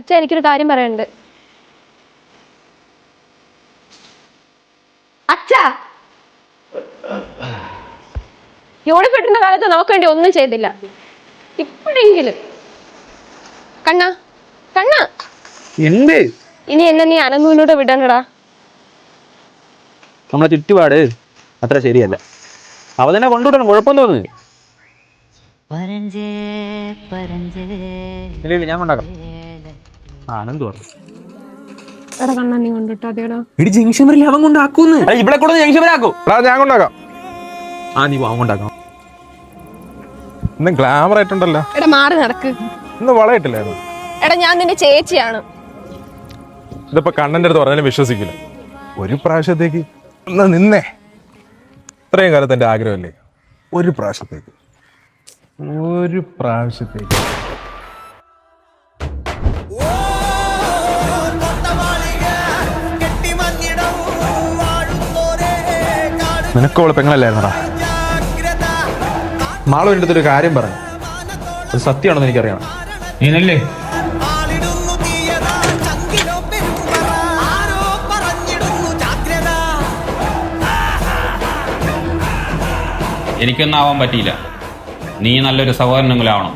അച്ഛ എനിക്കൊരു കാര്യം പറയാനുണ്ട്. അച്ഛാ, യൂണിഫിട്ടിന്റെ കാലത്ത് നമുക്ക് വേണ്ടി ഒന്നും ചെയ്തില്ല. ഇപ്പോഴെങ്കിലും കണ്ണാ കണ്ണാ എന്ത് ഇനി എന്നെ നീ അനന്തൂരിലൂടെ വിടണ്ടടാ. നമ്മളെ ചുറ്റുപാട് അത്ര ശരിയല്ല. അവ തന്നെ കൊണ്ടുവിടണം, കുഴപ്പം തോന്നുന്നു. ഇല്ല ഞാൻ കൊണ്ടാക്കാം. ആനന്ദ് പറഞ്ഞു എടാ കണ്ണാ, നീ കൊണ്ടിട്ടോ അതേടാ. എടി ജംഗ്ഷൻ വരെ അവൻ കൊണ്ടാക്കൂന്ന്. ഇവിടെ കൂടെ ജംഗ്ഷൻ വരെ ആക്കും. ഞാൻ കൊണ്ടാക്കാം. നീ അവൻ കൊണ്ടാക്കാം. ഇന്ന് ഗ്ലാമർ ആയിട്ടുണ്ടല്ലോ. എടാ മാറി നടക്ക്. ഇന്ന് വളയിട്ടില്ലായിരുന്നു. എടാ ഞാൻ നിന്റെ ചേച്ചിയാണ്. ഇതിപ്പോ കണ്ണന്റെ അടുത്ത് പറഞ്ഞാലും വിശ്വസിക്കില്ല. ഒരു പ്രാവശ്യത്തേക്ക് ഒന്ന് നിന്നേ. ഇത്രയും കാലത്ത് എന്റെ ആഗ്രഹമല്ലേ, ഒരു പ്രാവശ്യത്തേക്ക്. നിനക്കോളെ പെങ്ങളല്ലായിരുന്നടാ. മാളു എൻ്റെ അടുത്തൊരു കാര്യം പറഞ്ഞു. അത് സത്യമാണെന്ന് എനിക്കറിയണം. നീനല്ലേ എനിക്കൊന്നും ആവാൻ പറ്റിയില്ല. നീ നല്ലൊരു സഹോദരനെങ്കിലാവണം.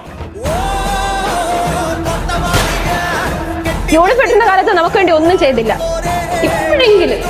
യൂണിഫിട്ടിന്റെ കാലത്ത് നമുക്ക് വേണ്ടി ഒന്നും ചെയ്തില്ല. ഇപ്പോഴെങ്കിലും